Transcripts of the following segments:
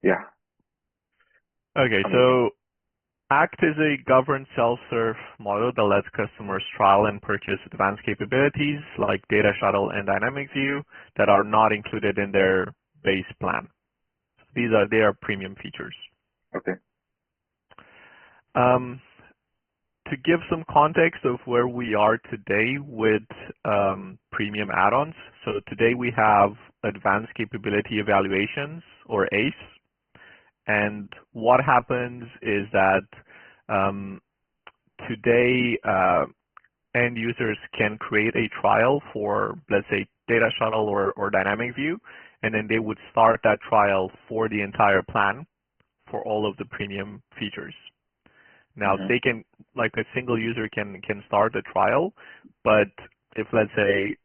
Yeah, Okay, amazing. so ACT is a governed self-serve model that lets customers trial and purchase advanced capabilities like Data Shuttle and Dynamic View that are not included in their base plan. They are premium features. Okay. Um, to give some context of where we are today with premium add-ons, so today we have Advanced Capability Evaluations, or ACE, and what happens is that today end users can create a trial for, let's say, Data Shuttle or Dynamic View, and then they would start that trial for the entire plan for all of the premium features. Now Mm-hmm. they can, like a single user can start a trial, but if let's say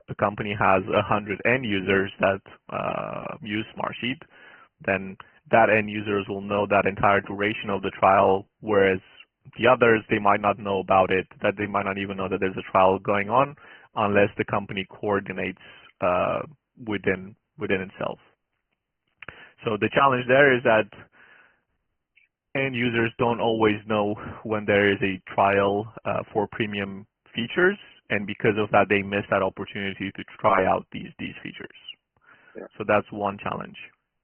a company has 100 end users that use Smartsheet, then that end users will know that entire duration of the trial, whereas the others, they might not know about it, that they might not even know that there's a trial going on unless the company coordinates within itself. So the challenge there is that end users don't always know when there is a trial for premium features, and because of that, they miss that opportunity to try out these features. Yeah. So that's one challenge.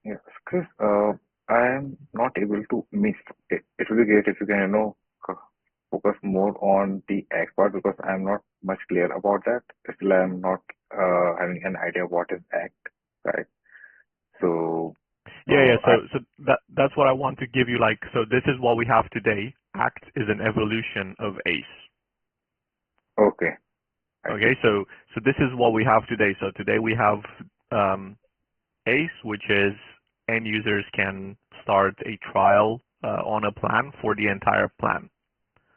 Yeah. Chris, I am not able to miss it. It will be great if you can, focus more on the ACT part because I'm not much clear about that. Still, I'm not having an idea what is ACT, right? So, Yeah. I So that's what I want to give you. Like, so this is what we have today. ACT is an evolution of ACE. okay, I see. Okay, so this is what we have today. So today we have um, ACE, which is end users can start a trial on a plan for the entire plan.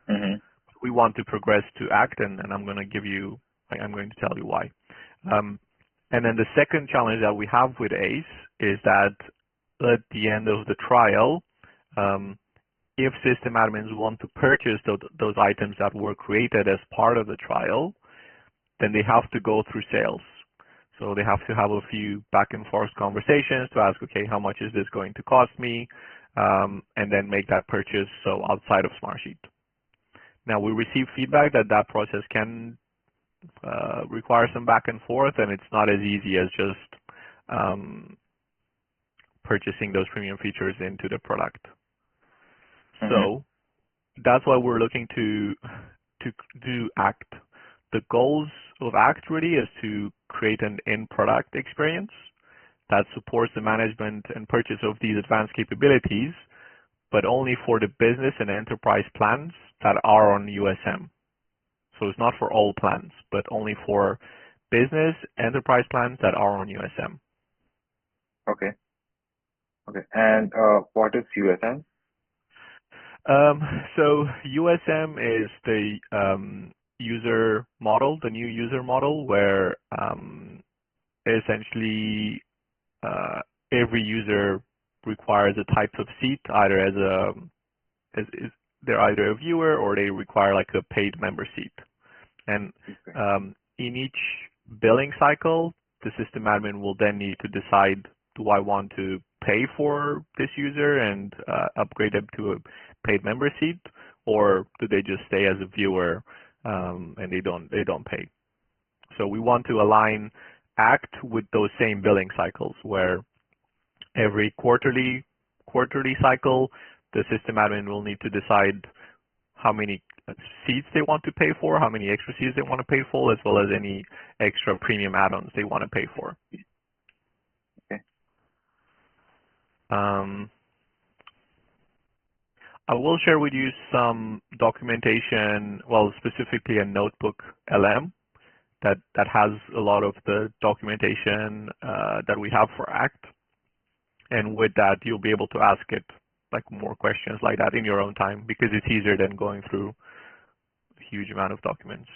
Mm-hmm. We want to progress to ACT, and I'm going to I'm going to tell you why. Um, and then the second challenge that we have with ACE is that at the end of the trial, um, if system admins want to purchase those items that were created as part of the trial, then they have to go through sales. So they have to have a few back and forth conversations to ask, okay, how much is this going to cost me? And then make that purchase so outside of Smartsheet. Now we receive feedback that that process can require some back and forth, and it's not as easy as just purchasing those premium features into the product. Mm-hmm. So that's why we're looking to do ACT. The goals of ACT really is to create an in-product experience that supports the management and purchase of these advanced capabilities, but only for the business and enterprise plans that are on USM. So it's not for all plans, but only for business enterprise plans that are on USM. Okay. Okay. And what is USM? Um, so USM is the user model, the new user model, where essentially every user requires a type of seat, either as they're either a viewer or they require like a paid member seat. And Okay. in each billing cycle, the system admin will then need to decide, do I want to pay for this user and upgrade them to a paid member seat, or do they just stay as a viewer and they don't pay? So we want to align ACT with those same billing cycles, where every quarterly cycle, the system admin will need to decide how many seats they want to pay for, how many extra seats they want to pay for, as well as any extra premium add-ons they want to pay for. Okay. Um, I will share with you some documentation, well, specifically a notebook LM that has a lot of the documentation that we have for ACT. And with that, you'll be able to ask it like more questions like that in your own time, because it's easier than going through a huge amount of documents.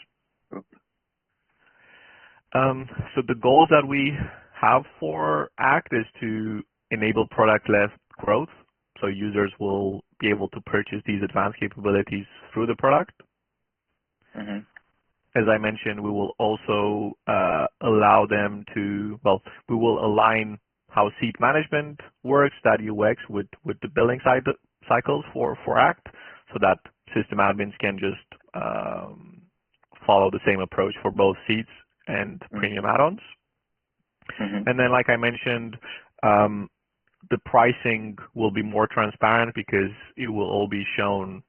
Cool. So the goals that we have for ACT is to enable product-led growth. So users will be able to purchase these advanced capabilities through the product. Mm-hmm. As I mentioned, we will also allow them to, well, we will align how seat management works, that UX with the billing cycles for ACT, so that system admins can just follow the same approach for both seats and premium add-ons. And then, like I mentioned, the pricing will be more transparent because it will all be shown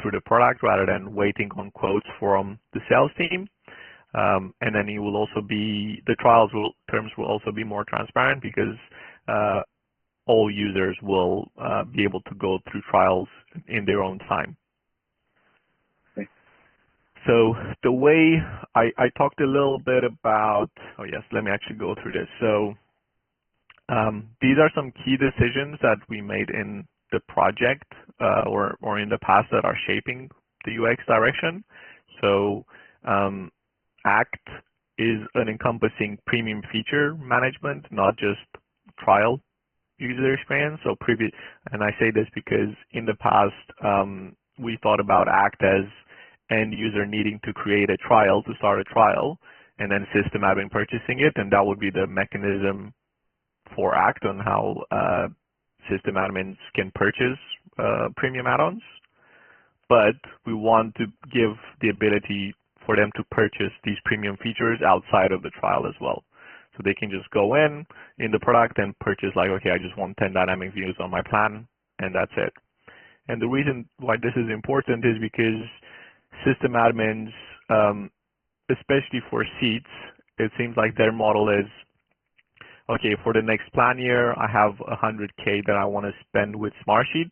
through the product rather than waiting on quotes from the sales team. And then it will also be, the terms will also be more transparent because all users will be able to go through trials in their own time. Okay. So the way I talked a little bit about, oh yes, let me actually go through this. So these are some key decisions that we made in the project or in the past that are shaping the UX direction. So ACT is an encompassing premium feature management, not just trial user experience. So and I say this because in the past we thought about ACT as end user needing to create a trial to start a trial, and then system admin purchasing it, and that would be the mechanism for ACT on how system admins can purchase premium add-ons. But we want to give the ability for them to purchase these premium features outside of the trial as well. So they can just go in the product and purchase, like, okay, I just want 10 dynamic views on my plan, and that's it. And the reason why this is important is because system admins, especially for seats, it seems like their model is, okay, for the next plan year, I have 100K that I want to spend with Smartsheet.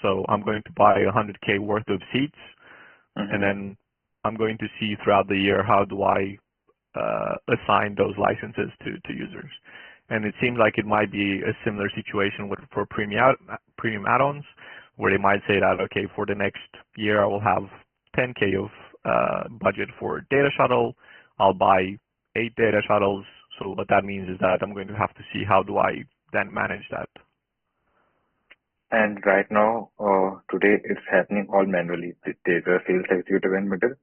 So I'm going to buy 100K worth of seats, and then I'm going to see throughout the year how do I assign those licenses to users. And it seems like it might be a similar situation for premium add-ons, where they might say that, okay, for the next year I will have 10K of budget for data shuttle. I'll buy 8 data shuttles. So what that means is that I'm going to have to see how do I then manage that. And right now, today it's happening all manually. There's a sales executive in middle.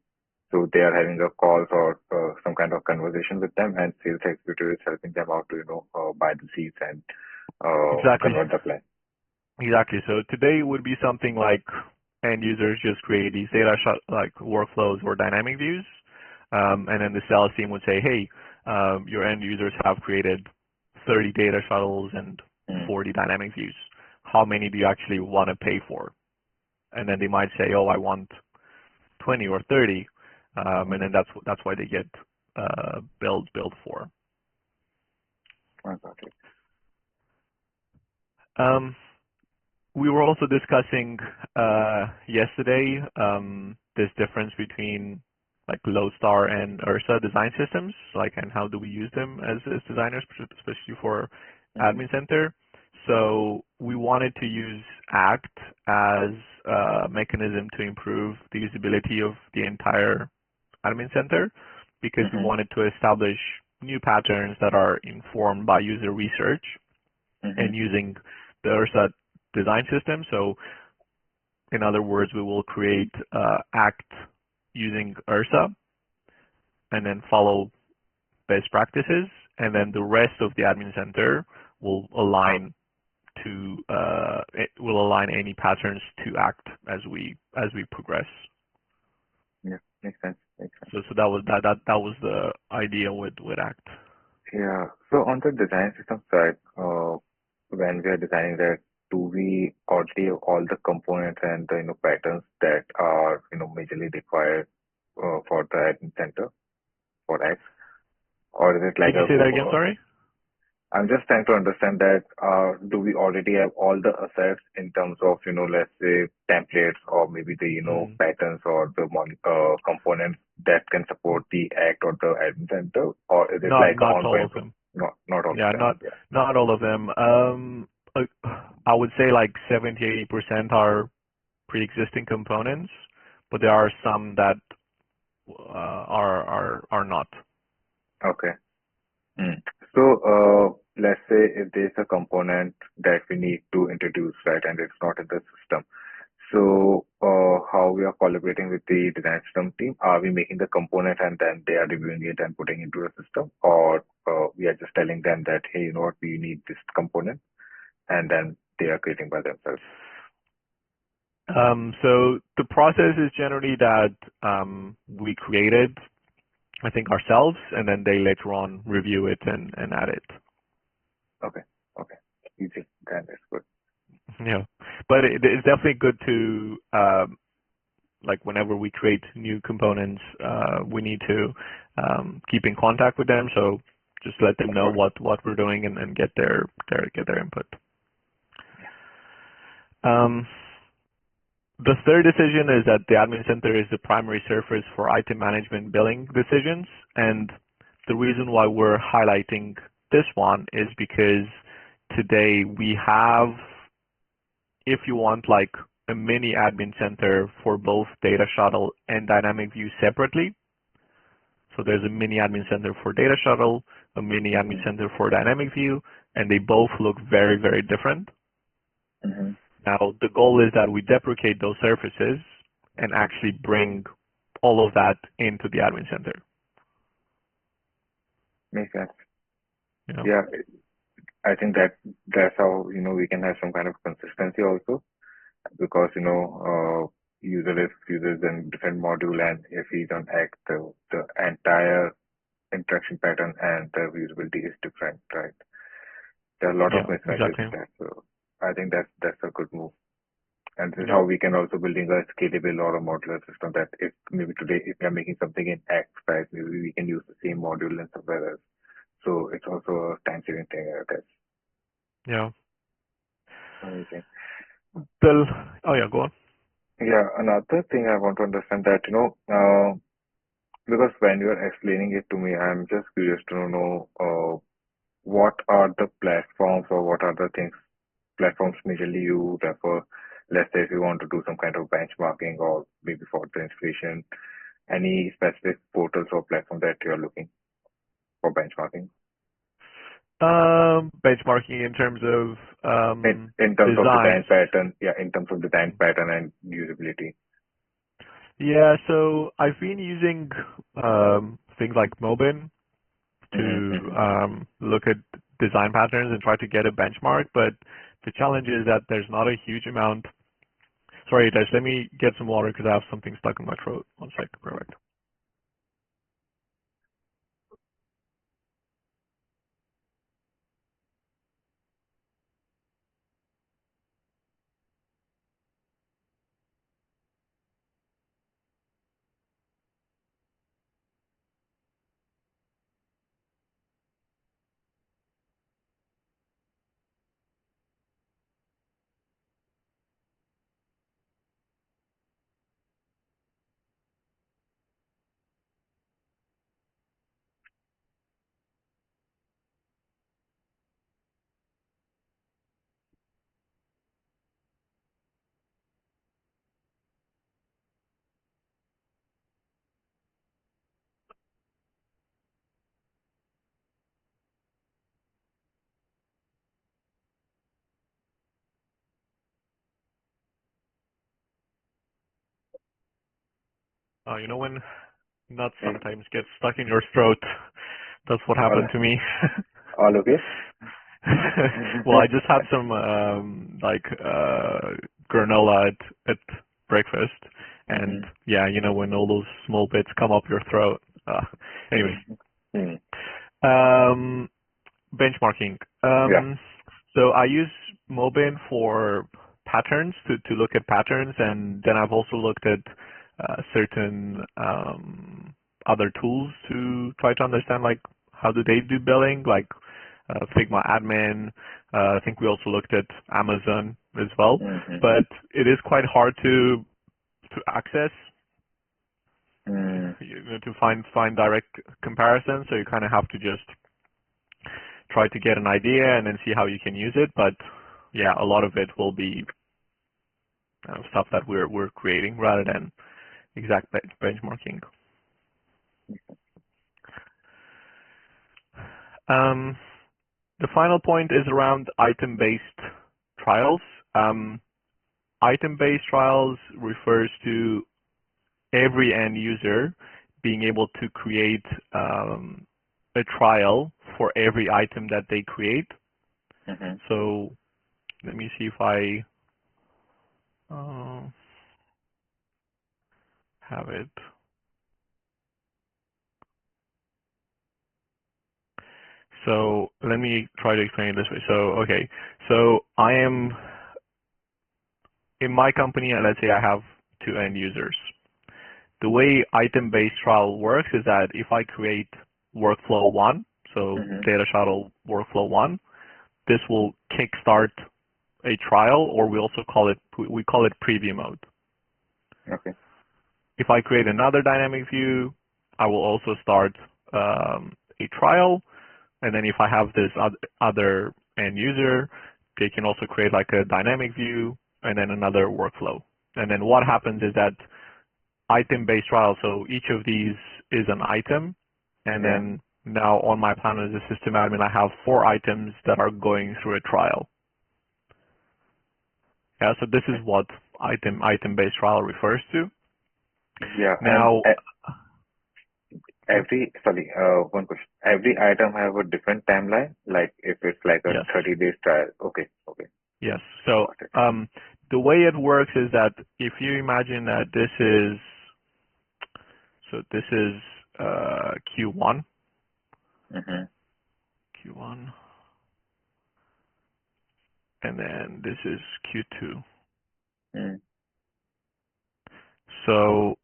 So they are having a calls or some kind of conversation with them, and sales executive is helping them out to, buy the seats and Exactly. convert the plan. Exactly. So today would be something like end users just create these data like workflows or dynamic views, and then the sales team would say, hey, your end users have created 30 data shuttles and 40 dynamic views. How many do you actually want to pay for? And then they might say, oh, I want 20 or 30. And then that's why they get billed for. I got it. We were also discussing yesterday this difference between like Lodestar and Ursa design systems, and how do we use them as designers, especially for Admin Center. So we wanted to use ACT as a mechanism to improve the usability of the entire Admin Center, because we wanted to establish new patterns that are informed by user research and using the Ursa design system. So in other words, we will create ACT using Ursa and then follow best practices, and then the rest of the Admin Center will align any patterns to ACT as we progress. Yeah, makes sense. So that was the idea with ACT. Yeah. So on the design system side, when we are designing that, do we already have all the components and the patterns that are majorly required for the admin center for X, or is it like Can you say that again? Sorry. I'm just trying to understand that, do we already have all the assets in terms of, let's say templates or maybe the, patterns or the components that can support the ACT or the admin center, or is it not all of them? Not all of them. Not all of them. I would say like 70-80% are pre-existing components, but there are some that are not. Okay. So let's say if there's a component that we need to introduce, right, and it's not in the system. So, how we are collaborating with the design system team? Are we making the component and then they are reviewing it and putting into the system, or we are just telling them that, hey, you know what, we need this component, and then they are creating by themselves? So the process is generally that we create it, I think, ourselves, and then they later on review it and add it. Okay, okay, easy. Then that's good. Yeah, but it's definitely good to like whenever we create new components, we need to keep in contact with them. So just let them Of know course. what we're doing and get their input. Um, the third decision is that the admin center is the primary surface for item management billing decisions, and the reason why we're highlighting this one is because today we have, if you want, like a mini admin center for both Data Shuttle and Dynamic View separately. So there's a mini admin center for Data Shuttle, a mini admin Mm-hmm. center for Dynamic View, and they both look very, very different. Mm-hmm. Now, the goal is that we deprecate those surfaces and actually bring all of that into the admin center. Makes sense. You know? Yeah, I think that's how, you know, we can have some kind of consistency also, because, you know, user if uses a different module and if he don't hack the entire interaction pattern and the usability is different, right? There are a lot of Yeah, mismatches exactly. in that. So I think that's a good move. And this is Yeah, how we can also building a scalable or a modular system that if maybe today if we are making something in X, right, maybe we can use the same module in somewhere else. So it's also a time saving thing, I guess. yeah. Amazing. Bill, oh yeah, go on. Yeah, another thing I want to understand that, you know, because when you are explaining it to me, I'm just curious to know what are the platforms or what are the things platforms majorly you refer. Let's say if you want to do some kind of benchmarking or maybe for the inspiration, any specific portals or platform that you're looking for benchmarking Benchmarking in terms of in terms of design designs. pattern, yeah, in terms of design pattern and usability. Yeah, so I've been using things like Mobin to Mm-hmm, look at design patterns and try to get a benchmark, but the challenge is that there's not a huge amount. Sorry, Des, let me get some water because I have something stuck in my throat. One sec. Perfect. You know when nuts mm-hmm. sometimes get stuck in your throat? That's what All, happened to me. all okay? Well, I just had some granola at breakfast, and Mm-hmm, yeah, you know when all those small bits come up your throat. Anyway, mm-hmm. um, benchmarking. Yeah. So I use Mobin for patterns to look at patterns, and then I've also looked at certain other tools to try to understand like how do they do billing, like Figma Admin. I think we also looked at Amazon as well, Mm-hmm. but it is quite hard to access, Mm, you know, to find direct comparison. So you kind of have to just try to get an idea and then see how you can use it. But yeah, a lot of it will be stuff that we're creating rather than exact benchmarking. Um, the final point is around item-based trials. Um, item-based trials refers to every end user being able to create a trial for every item that they create. Mm-hmm. So let me see if I have it. So let me try to explain it this way. So, okay. So I am, in my company, let's say I have two end users. The way item-based trial works is that if I create workflow 1, so Mm-hmm. data shuttle workflow 1, this will kickstart a trial, or we call it preview mode. Okay. If I create another dynamic view, I will also start a trial. And then if I have this other end user, they can also create like a dynamic view and then another workflow. And then what happens is that item-based trial, so each of these is an item. And Yeah. then now on my plan as a system admin, I have 4 items that are going through a trial. Yeah, so this is what item-based trial refers to. Yeah. And Now, one question. Every item have a different timeline, like if it's like a yes. 30 days trial. Okay. Okay. Yes. So Got it. the way it works is that if you imagine that this is Q1, Mm-hmm. Q1, and then this is Q2. Mm. So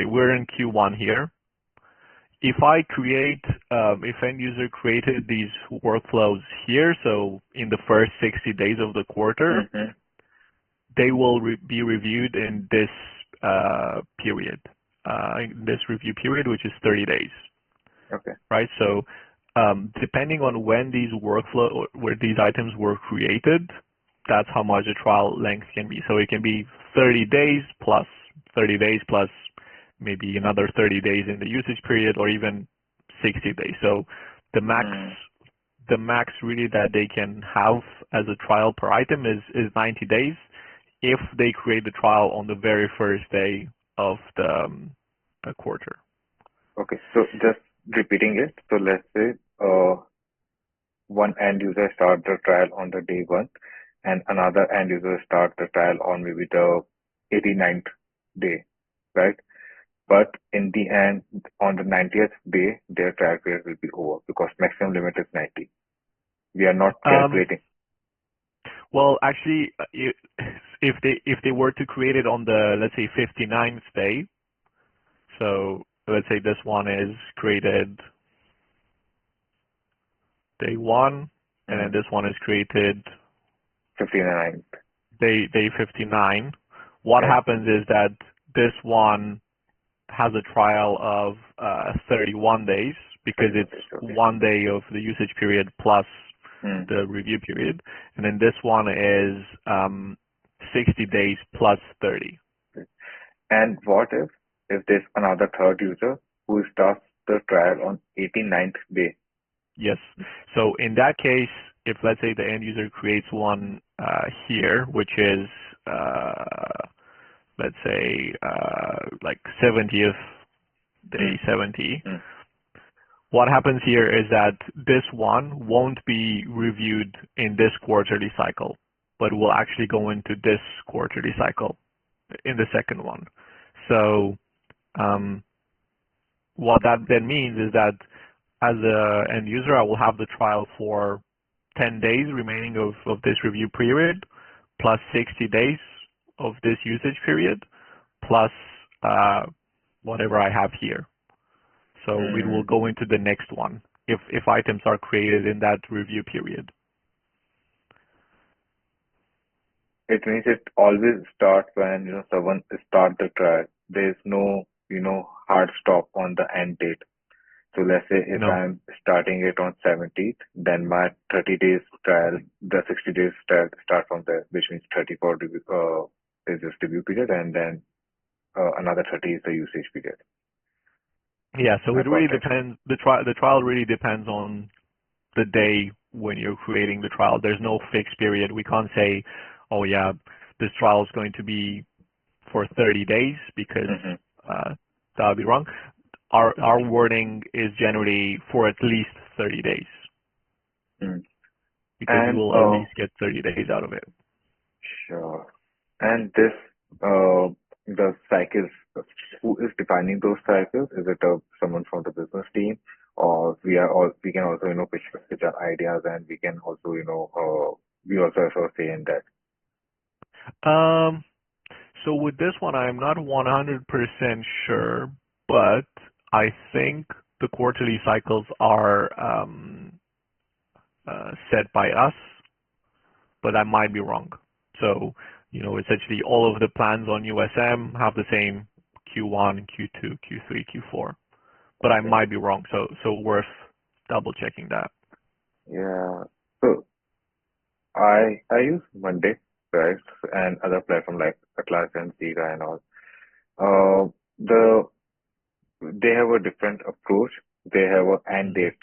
we're in Q1 here. If if end user created these workflows here, so in the first 60 days of the quarter, Mm-hmm. they will be reviewed in this period, in this review period, which is 30 days, Okay. right? So depending on when where these items were created, that's how much the trial length can be. So it can be 30 days plus 30 days plus maybe another 30 days in the usage period, or even 60 days. So the max Mm. the max really that they can have as a trial per item is 90 days if they create the trial on the very first day of the quarter. Okay. So just repeating it. So let's say one end user start the trial on the day 1, and another end user start the trial on maybe the 89th day, right? But in the end, on the 90th day, their trial period will be over because maximum limit is 90. We are not calculating. Well, actually, if they were to create it on the, let's say, 59th day, so let's say this one is created day 1, and then this one is created 59. day 59. What Yeah. happens is that this one has a trial of 31 days because 31 it's days. Okay. 1 day of the usage period plus Mm. the review period, and then this one is 60 days plus 30. And what if there's another third user who starts the trial on 89th day? Yes. So in that case, if let's say the end user creates one here, which is let's say like 70th day 70, Mm. what happens here is that this one won't be reviewed in this quarterly cycle, but will actually go into this quarterly cycle in the second one. So what that then means is that as an end user, I will have the trial for 10 days remaining of this review period, plus 60 days of this usage period, plus whatever I have here. So it will Mm. go into the next one if items are created in that review period. It means it always starts when someone start the trial. There's no hard stop on the end date. So let's say if No. I'm starting it on 17th, then my 30 days trial, the 60 days trial start from there, which means 34 is this review period, and then another 30 is the usage period. Yeah, so I it really got it. depends. The trial really depends on the day when you're creating the trial. There's no fixed period. We can't say, oh yeah, this trial is going to be for 30 days because that would be wrong. Our wording is generally for at least 30 days Mm. because you And will at least get 30 days out of it. sure. And this the cycles. Who is defining those cycles? Is it someone from the business team, or we can also pitch our ideas, and we can also we also have a say in that. So with this one, I'm not 100% sure, but I think the quarterly cycles are set by us, but I might be wrong. So, essentially all of the plans on USM have the same Q1, Q2, Q3, Q4, but I Okay. might be wrong. So worth double checking that. Yeah. So I use Monday, right, and other platform like Atlas and Zika and all. Uh, they have a different approach. They have a end Mm-hmm. date.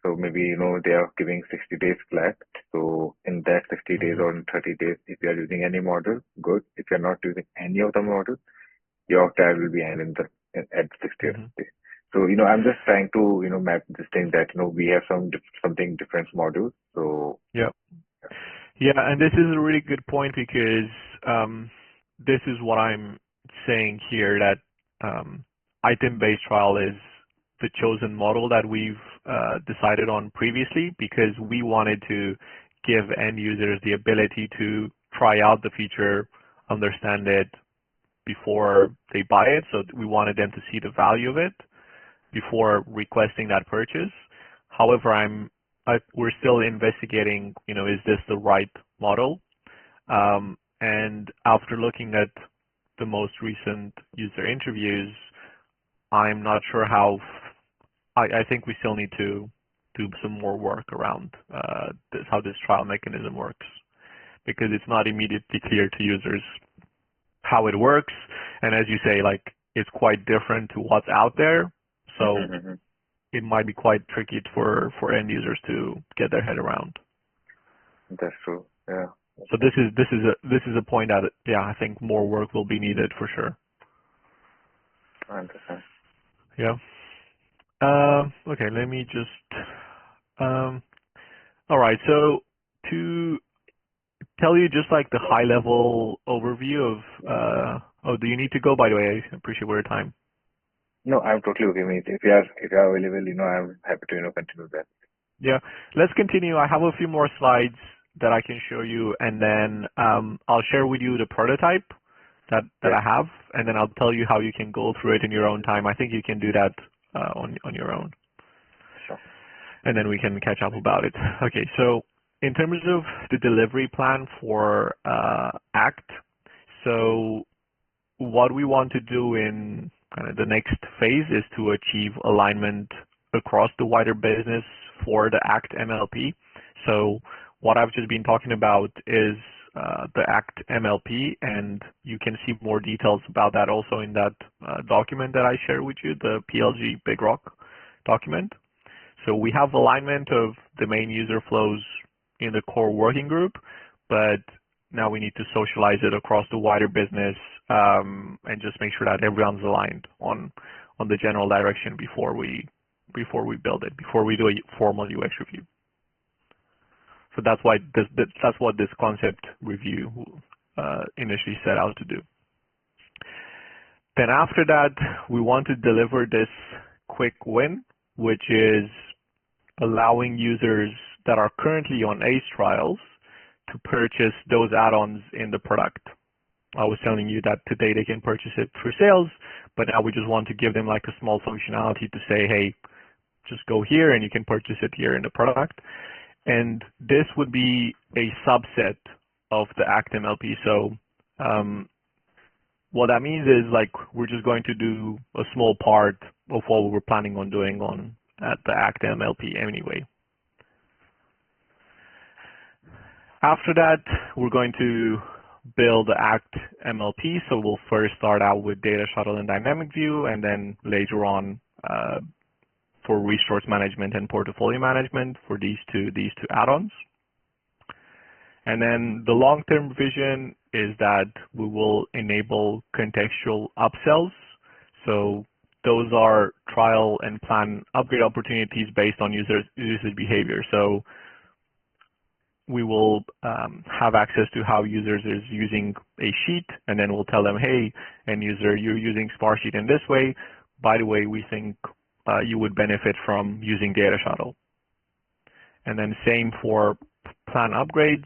So maybe they are giving 60 days flat. So in that 60 days Mm-hmm. or in 30 days, if you are using any model, good. If you're not using any of the models, your trial will be ending at 60th Mm-hmm. day. So I'm just trying to map this thing that we have something different models. So Yeah. Yeah, and this is a really good point because this is what I'm saying here, that item-based trial is the chosen model that we've decided on previously because we wanted to give end users the ability to try out the feature, understand it before they buy it. So we wanted them to see the value of it before requesting that purchase. However, we're still investigating, is this the right model? And after looking at the most recent user interviews, I'm not sure I think we still need to do some more work around how this trial mechanism works, because it's not immediately clear to users how it works. And as you say, like, it's quite different to what's out there. So it might be quite tricky for end users to get their head around. that's true. Yeah. So this is a point that, yeah, I think more work will be needed for sure. I understand. Yeah. Okay, let me just. All right. So to tell you just like the high level overview of. Oh, do you need to go? By the way, I appreciate your time. No, I'm totally okay with it. If you are available, I'm happy to continue that. Yeah. Let's continue. I have a few more slides that I can show you, and then I'll share with you the prototype that Yeah. I have, and then I'll tell you how you can go through it in your own time. I think you can do that on your own, Sure. and then we can catch up about it. Okay. So in terms of the delivery plan for ACT, so what we want to do in kind of the next phase is to achieve alignment across the wider business for the ACT MLP. So what I've just been talking about is the ACT MLP, and you can see more details about that also in that document that I shared with you, the PLG Big Rock document. So we have alignment of the main user flows in the core working group, but now we need to socialize it across the wider business and just make sure that everyone's aligned on the general direction before we build it, before we do a formal UX review. So that's what this concept review initially set out to do. Then after that, we want to deliver this quick win, which is allowing users that are currently on ACE trials to purchase those add-ons in the product. I was telling you that today they can purchase it through sales, but now we just want to give them like a small functionality to say, hey, just go here and you can purchase it here in the product. And this would be a subset of the ACT MLP. So what that means is, like, we're just going to do a small part of what we were planning on doing at the ACT MLP anyway. After that, we're going to build the ACT MLP. So we'll first start out with Data Shuttle and Dynamic View, and then later on for resource management and portfolio management for these two add-ons. And then the long-term vision is that we will enable contextual upsells. So those are trial and plan upgrade opportunities based on usage behavior. So we will have access to how users is using a sheet, and then we'll tell them, hey, end user, you're using Sparksheet in this way. By the way, we think you would benefit from using Data Shuttle. And then same for plan upgrades.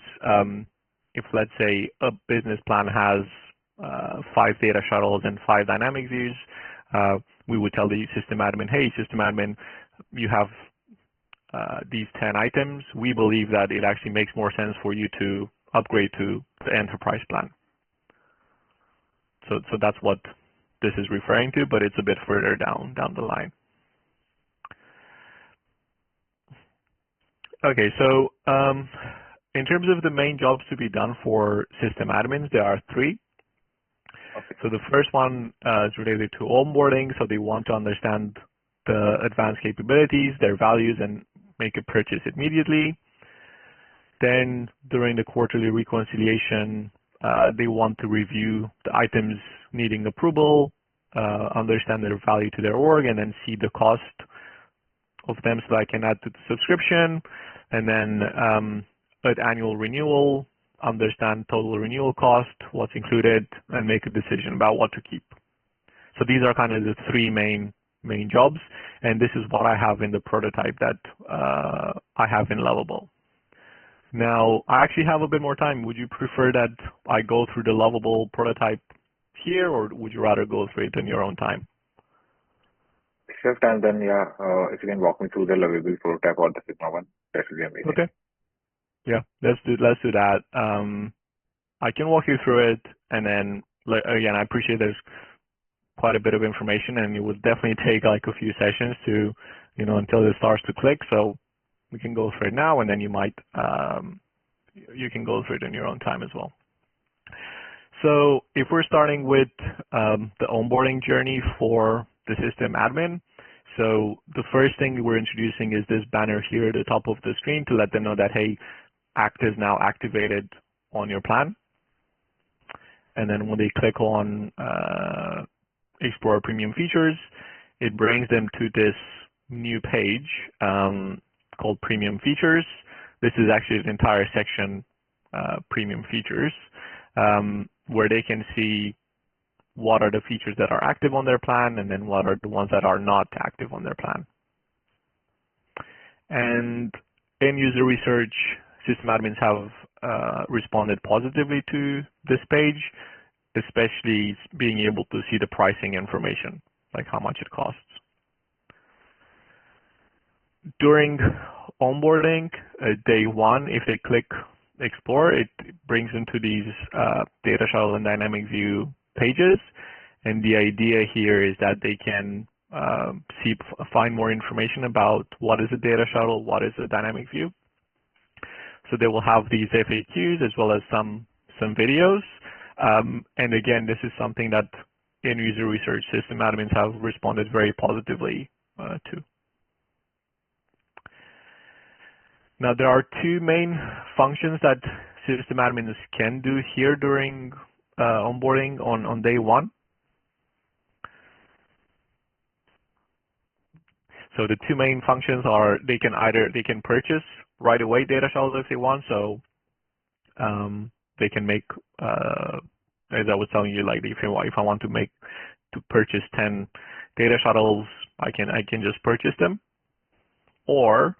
If let's say a business plan has 5 data shuttles and 5 dynamic views, we would tell the system admin, hey, system admin, you have these 10 items. We believe that it actually makes more sense for you to upgrade to the enterprise plan. So that's what this is referring to, but it's a bit further down the line. Okay, so in terms of the main jobs to be done for system admins, there are 3. Okay. So the first one is related to onboarding. So they want to understand the advanced capabilities, their values, and make a purchase immediately. Then during the quarterly reconciliation, they want to review the items needing approval, understand their value to their org, and then see the cost of them so I can add to the subscription. And then at annual renewal, understand total renewal cost, what's included, and make a decision about what to keep. So these are kind of the 3 main jobs, and this is what I have in the prototype that I have in Lovable. Now, I actually have a bit more time. Would you prefer that I go through the Lovable prototype here, or would you rather go through it in your own time? If you have time, then yeah, if you can walk me through the Lovable prototype or the Sigma one, that would be amazing. Okay. Yeah, let's do that. I can walk you through it, and then again, I appreciate there's quite a bit of information, and it would definitely take like a few sessions to, until it starts to click. So we can go through it now, and then you can go through it in your own time as well. So if we're starting with the onboarding journey for the system admin, so the first thing we're introducing is this banner here at the top of the screen to let them know that, hey, Act is now activated on your plan. And then when they click on Explore Premium Features, it brings them to this new page called Premium Features. This is actually an entire section, Premium Features, where they can see what are the features that are active on their plan, and then what are the ones that are not active on their plan. And in user research, system admins have responded positively to this page, especially being able to see the pricing information, like how much it costs. During onboarding, day 1, if they click Explore, it brings them to these Data Shuttle and Dynamic View pages. And the idea here is that they can find more information about what is a Data Shuttle, what is a Dynamic View. So they will have these FAQs as well as some videos. And again, this is something that in user research system admins have responded very positively to. Now, there are 2 main functions that system admins can do here during onboarding on day 1. So the 2 main functions are they can purchase right away data shuttles if they want. So they can make, as I was telling you, like if I want to purchase 10 data shuttles, I can just purchase them. Or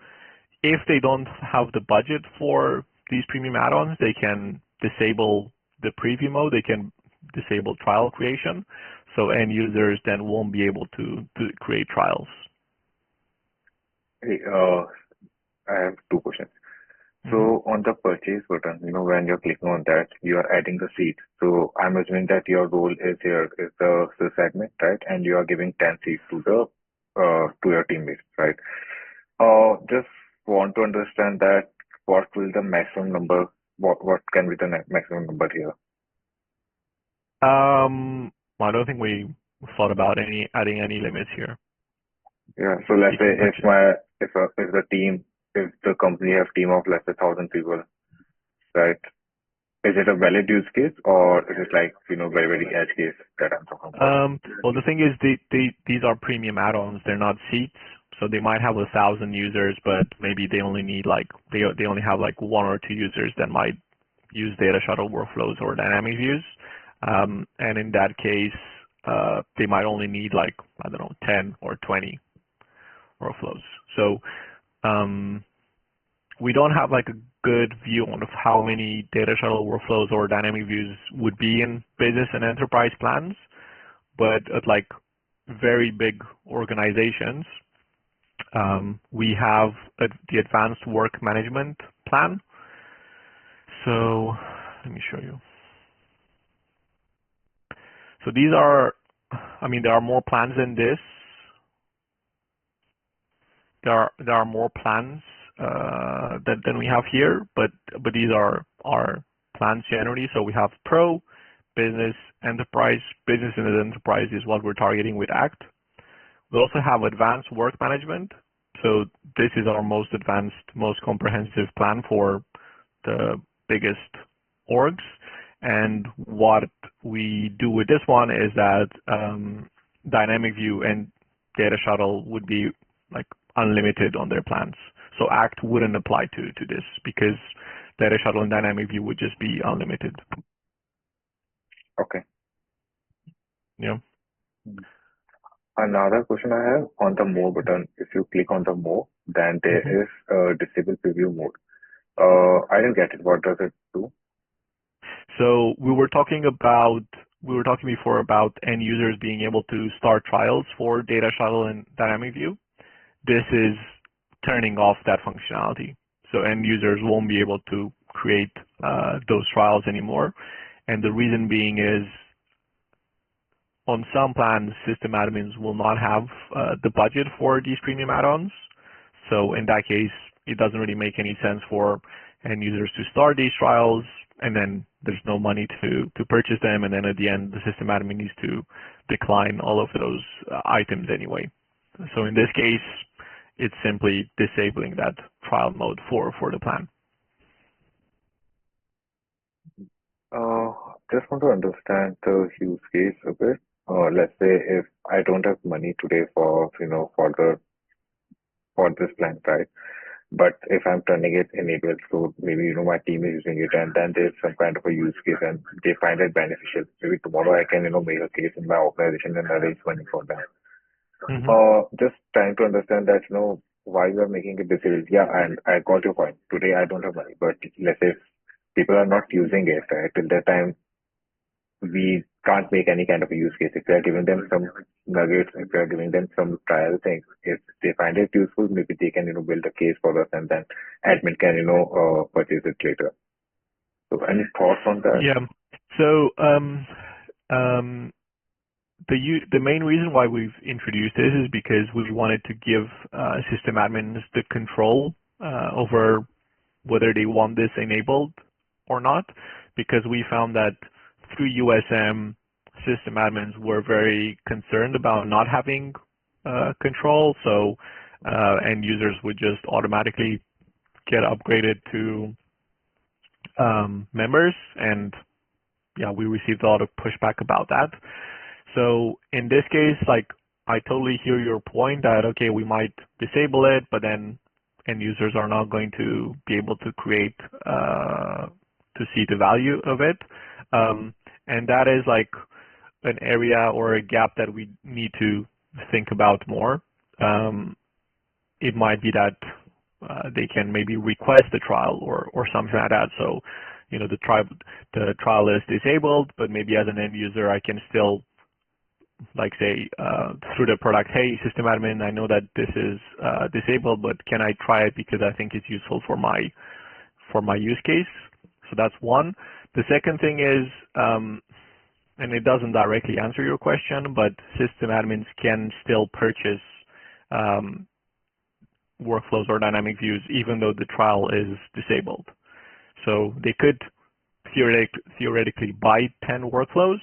if they don't have the budget for these premium add-ons, they can disable the preview mode. They can disable trial creation, so end users then won't be able to create trials. Hey, I have 2 questions. So on the purchase button, when you're clicking on that, you are adding the seats. So I'm assuming that your role is the sysadmin, right? And you are giving 10 seats to your teammates, right? Just want to understand that what will the maximum number, what can be the maximum number here? I don't think we thought about adding any limits here. Yeah. So let's You say can if purchase. my if the team if the company have team of let's say 1,000 people, right? Is it a valid use case or is it like very very edge case that I'm talking about? Well, the thing is, these are premium add-ons. They're not seats, so they might have 1,000 users, but maybe they only need like they only have like one or two users that might use data shuttle workflows or dynamic views. And in that case, they might only need like, I don't know, 10 or 20 workflows. So um, we don't have like a good view on of how many data shuttle workflows or dynamic views would be in business and enterprise plans, but at like very big organizations, we have the advanced work management plan. So let me show you. So these are, I mean, there are more plans than this. There are more plans than we have here, but these are our plans generally. So we have Pro, Business, Enterprise. Business and Enterprise is what we're targeting with ACT. We also have Advanced Work Management. So this is our most advanced, most comprehensive plan for the biggest orgs. And what we do with this one is that Dynamic View and Data Shuttle would be like unlimited on their plans. So ACT wouldn't apply to this because Data Shuttle and Dynamic View would just be unlimited. Okay. Yeah. Another question I have on the more button. If you click on the more, then there hmm is a disable preview mode. I didn't get it. What does it do? So we were talking before about end users being able to start trials for Data Shuttle and Dynamic View. This is turning off that functionality. So end users won't be able to create those trials anymore. And the reason being is on some plans, system admins will not have the budget for these premium add-ons. So in that case, it doesn't really make any sense for end users to start these trials, and then there's no money to purchase them, and then at the end, the system admin needs to decline all of those items anyway. So in this case, it's simply disabling that trial mode for the plan. Uh, just want to understand the use case a bit. Let's say if I don't have money today for for this plan, right? But if I'm turning it enabled, so maybe my team is using it, and then there's some kind of a use case, and they find it beneficial. Maybe tomorrow I can make a case in my organization and arrange money for them. hmm Just trying to understand that why you are making it disabled. Yeah, and I got your point. Today I don't have money, but let's say if people are not using it, right? Till that time we can't make any kind of a use case. If we are giving them some nuggets, if we are giving them some trial things, if they find it useful, maybe they can, build a case for us and then admin can, purchase it later. So any thoughts on that? Yeah. So um, the main reason why we've introduced this is because we wanted to give system admins the control over whether they want this enabled or not, because we found that through USM, system admins were very concerned about not having control, so end users would just automatically get upgraded to members, and yeah, we received a lot of pushback about that. So in this case, like, I totally hear your point that, okay, we might disable it, but then end users are not going to be able to create, to see the value of it. And that is like an area or a gap that we need to think about more. It might be that they can maybe request a trial or something like that. So, the trial is disabled, but maybe as an end user, I can still like say through the product, hey, system admin, I know that this is disabled, but can I try it because I think it's useful for my use case? So that's one. The second thing is, and it doesn't directly answer your question, but system admins can still purchase workflows or dynamic views even though the trial is disabled. So they could theoretically buy 10 workflows,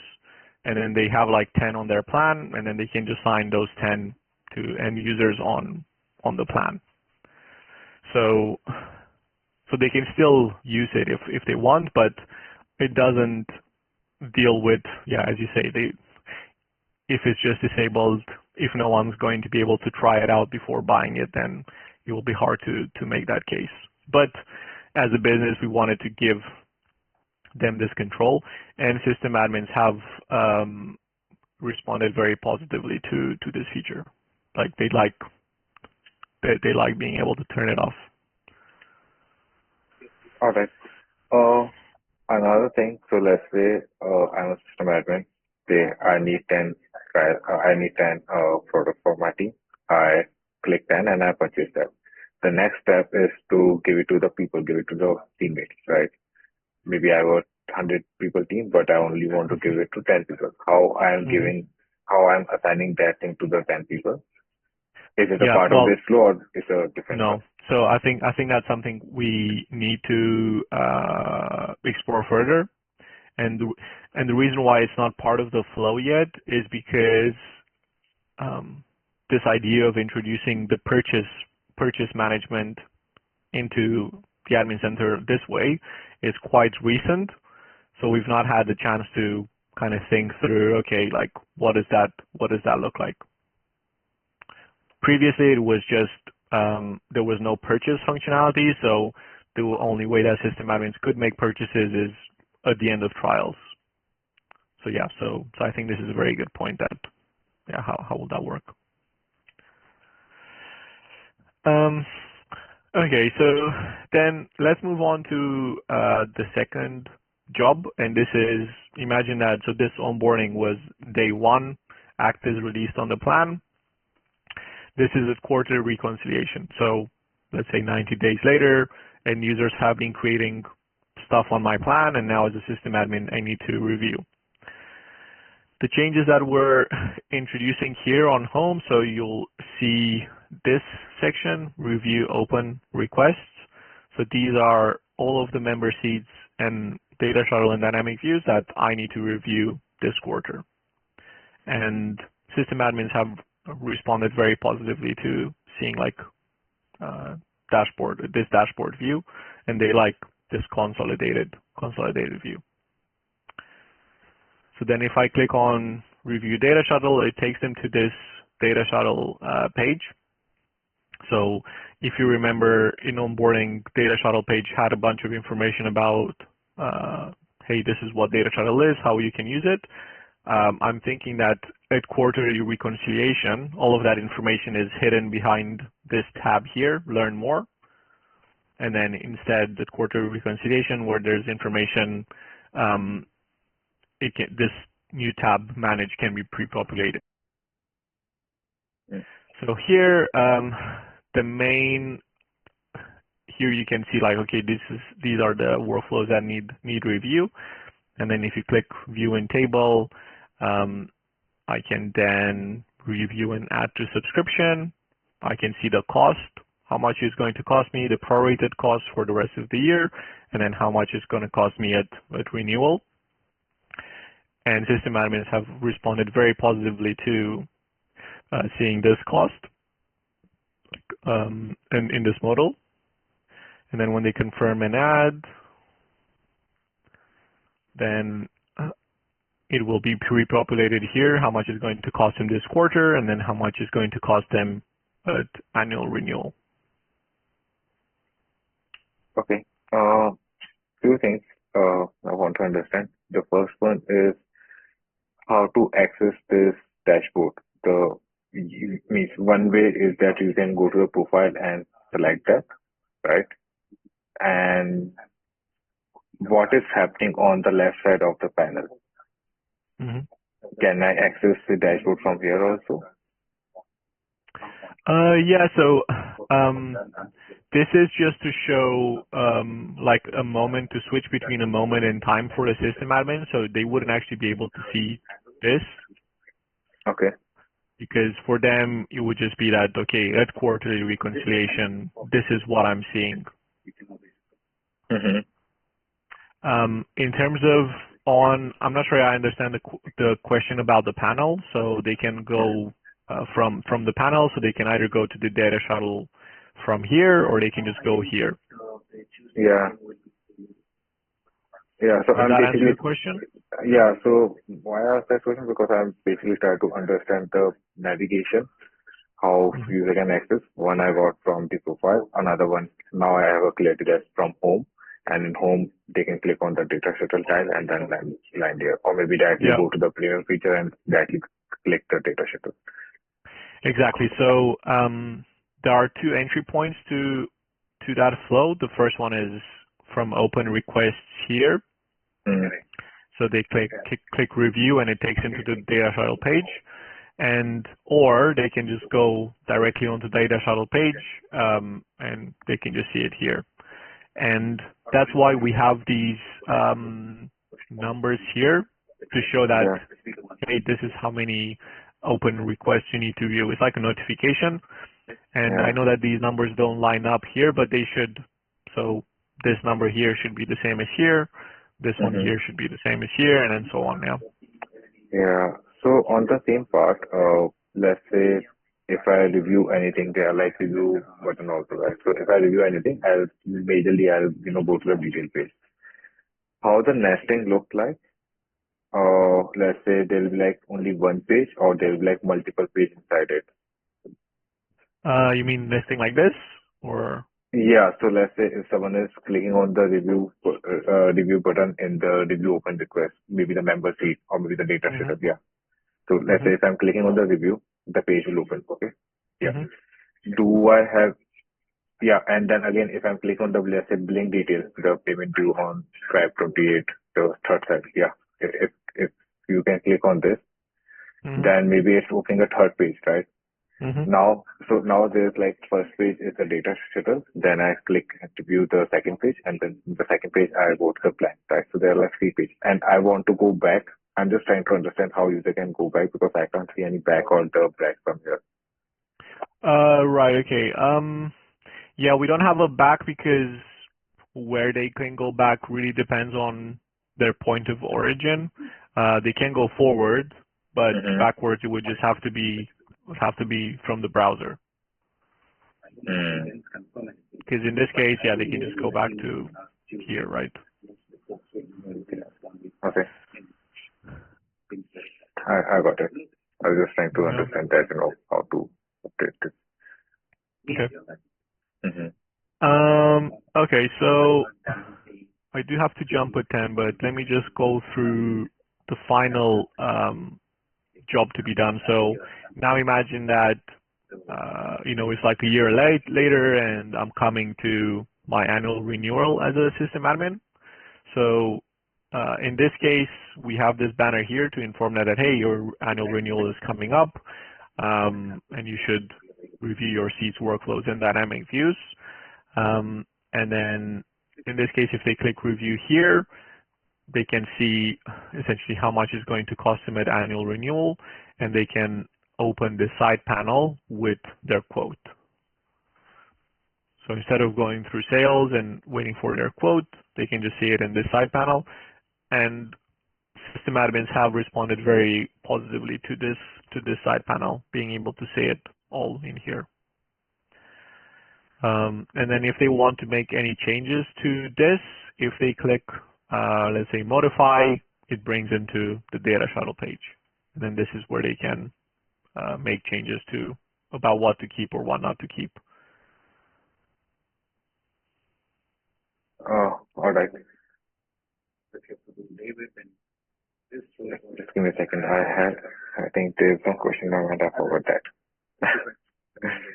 and then they have like 10 on their plan, and then they can just sign those 10 end users on the plan. So they can still use it if they want, but it doesn't deal with, yeah, as you say, if it's just disabled, if no one's going to be able to try it out before buying it, then it will be hard to make that case. But as a business, we wanted to give them this control, and system admins have responded very positively to this feature. Like they like being able to turn it off. All right. Another thing. So let's say I'm a system admin. I need 10 I need 10 products for my team. I click 10 and I purchase that. The next step is to give it to the people, give it to the teammates, right? Maybe I have a 100 people team, but I only want to give it to 10 people. How I'm assigning that thing to the 10 people? Is it a part of this flow or is it a different No. one? So I think that's something we need to explore further. And the reason why it's not part of the flow yet is because this idea of introducing the purchase management into the admin center this way is quite recent. So we've not had the chance to kind of think through, okay, like what does that look like? Previously, it was just there was no purchase functionality, so the only way that system admins could make purchases is at the end of trials. So yeah, so I think this is a very good point. That yeah, how will that work? Okay, so then let's move on to the second job, and this is, imagine that, so this onboarding was day 1, Act is released on the plan. This is a quarterly reconciliation. So let's say 90 days later, end users have been creating stuff on my plan, and now as a system admin, I need to review. The changes that we're introducing here on home, so you'll see this section, review open requests. So these are all of the member seats and data shuttle and dynamic views that I need to review this quarter. And system admins have responded very positively to seeing like this dashboard view, and they like this consolidated view. So then if I click on review data shuttle, it takes them to this data shuttle page. So if you remember, in onboarding, data shuttle page had a bunch of information about, hey, this is what data shuttle is, how you can use it. I'm thinking that at quarterly reconciliation, all of that information is hidden behind this tab here, learn more. And then instead, the quarterly reconciliation, where there's information, this new tab, manage, can be pre-populated. So here, here you can see like, okay, these are the workflows that need review. And then if you click view in table, I can then review and add to subscription. I can see the cost, how much is going to cost me, the prorated cost for the rest of the year, and then how much is going to cost me at renewal. And system admins have responded very positively to seeing this cost in this model. And then when they confirm and add, then it will be pre-populated here, how much is going to cost them this quarter, and then how much is going to cost them at annual renewal. Okay. Few things I want to understand. The first one is how to access this dashboard. Means one way is that you can go to the profile and select that, right? And what is happening on the left side of the panel? Mm-hmm. Can I access the dashboard from here also? Yeah, so this is just to show like a moment, to switch between a moment in time for the system admin, so they wouldn't actually be able to see this. Okay. Because for them, it would just be that, okay, at quarterly reconciliation, this is what I'm seeing. Mm-hmm. In terms of I'm not sure I understand the question about the panel, so they can go from the panel, so they can either go to the data shuttle from here, or they can just go here. Yeah. Yeah. So Does I'm that answer basically, your question? yeah. So why I asked that question? Because I'm basically trying to understand the navigation, how Mm-hmm. user can access. One I got from the profile, another one now I have a clarity that's from home. And in home, they can click on the data shuttle tile and then land there. Or maybe directly Yeah, go to the player feature and directly click the data shuttle. exactly. So there are two entry points to that flow. The first one is from open requests here. Mm. So they click review and it takes into the data shuttle page. Or they can just go directly onto the data shuttle page and they can just see it here. And that's why we have these numbers here to show that, Yeah. hey, this is how many open requests you need to view. It's like a notification. And I Yeah. know that these numbers don't line up here, but they should. So this number here should be the same as here. This one Mm-hmm. here should be the same as here, and then so on. Yeah. Yeah. So on the same part, let's say if I review anything, there are like review button also, right? So if I review anything, I'll go to the detail page. How the nesting look like? Let's say there'll be like only one page or there'll be like multiple page inside it. You mean listing like this, or? Yeah. So let's say if someone is clicking on the review button in the review open request, maybe the member sheet or maybe the data Mhm. setup. Yeah. So let's say Mhm. if I'm clicking on the review, the page will open. Okay. Yeah. Mhm. Do I have, yeah, and then again, if I'm clicking on the, let's say, billing details, the payment due on Feb 28, the third side, yeah. If you can click on this, Mhm. then maybe it's opening a third page, right? Mhm. Now there's like first page is the data shuttle, then I click to view the second page, and then the second page I go to the plan, right? So there are like three pages, and I want to go back. I'm just trying to understand how user can go back because I can't see any back or the back from here. Right. Okay. Yeah, we don't have a back because where they can go back really depends on their point of origin. They can go forward, but Mm-hmm. backwards it would have to be from the browser. Mm. Because in this case, yeah, they can just go back to here, right? Okay. I got it. I was just trying to Yeah. understand that, how to update this. Okay. Mm-hmm. Okay, so I do have to jump at 10, but let me just go through the final job to be done. So now imagine that, it's like a year later and I'm coming to my annual renewal as a system admin. So in this case, we have this banner here to inform that, hey, your annual renewal is coming up, and you should review your seats, workloads, and dynamic views. And then in this case, if they click review here, they can see essentially how much is going to cost them at annual renewal, and they can open the side panel with their quote. So instead of going through sales and waiting for their quote, they can just see it in this side panel. And system admins have responded very positively to this side panel, being able to see it all in here. And then if they want to make any changes to this, if they click, let's say, modify, it brings into the data shuttle page. And then this is where they can make changes to about what to keep or what not to keep. All right. Just give me a second. I think there's one question I might have forgot that.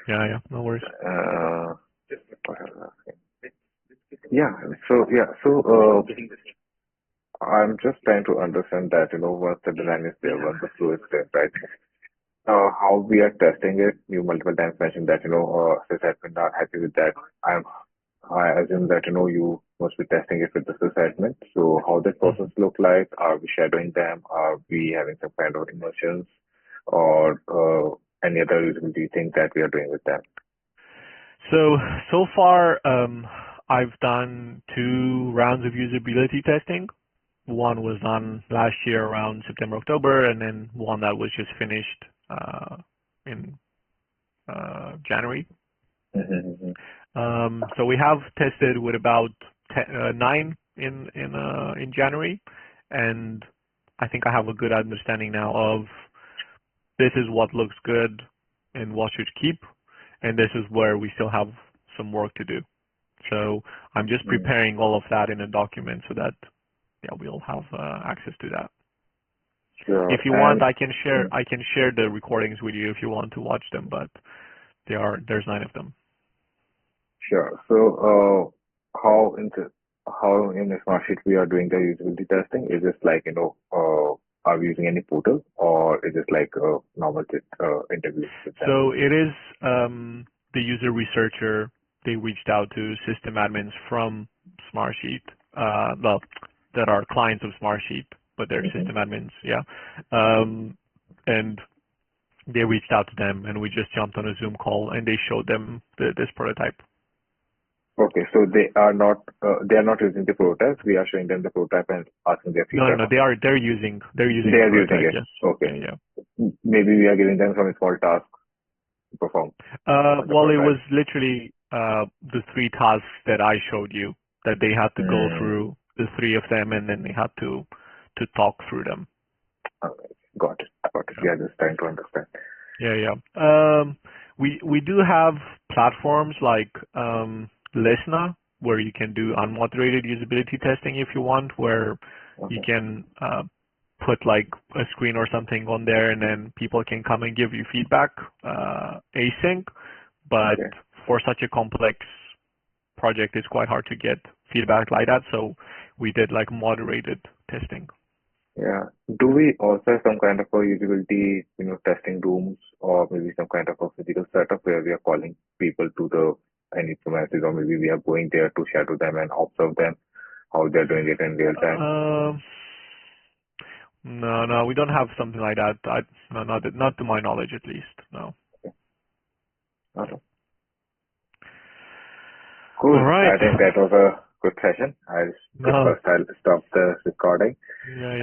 Yeah, no worries. uh, yeah. I'm just trying to understand that, once the design is there, once the flow is there, right? How we are testing it, you multiple times mentioned that, sysadmin are happy with that. I assume that, you must be testing it with the sysadmin. So how that process look like? Are we shadowing them? Are we having some kind of immersions or any other usability thing that we are doing with them? So far, I've done 2 rounds of usability testing. One was done last year around September, October, and then one that was just finished in January. Mm-hmm. So we have tested with about 9 in January, and I think I have a good understanding now of this is what looks good and what should keep, and this is where we still have some work to do. So I'm just preparing all of that in a document so that we'll have access to that. Sure. If you want, I can share the recordings with you if you want to watch them, but there's 9 of them. Sure. So, how in the Smartsheet we are doing the usability testing? Is this like, are we using any portal, or is it like a normal interview with them? So it is the user researcher. They reached out to system admins from Smartsheet, well, that are clients of Smartsheet, but they're system admins, and they reached out to them, and we just jumped on a Zoom call, and they showed them this prototype. Okay, so they are not using the prototype. We are showing them the prototype and asking their feedback. No, they're using They are using it. Yes. Okay. Yeah. Maybe we are giving them some small task to perform. Well, it was literally the 3 tasks that I showed you that they had to go through, the 3 of them, and then they had to talk through them. Okay. Got it. We are just trying to understand. Yeah. We do have platforms like Lesna, where you can do unmoderated usability testing if you want, where you can put like a screen or something on there, and then people can come and give you feedback async. But for such a complex project, it's quite hard to get feedback like that. So we did like moderated testing. Yeah. Do we also have some kind of a usability, testing rooms, or maybe some kind of a physical setup where we are calling people to any premises, or maybe we are going there to shadow them and observe them, how they're doing it in real time? No, we don't have something like that. No, not to my knowledge, at least. No. Okay. Cool. All right. I think that was a good session. I'll stop the recording. Yeah.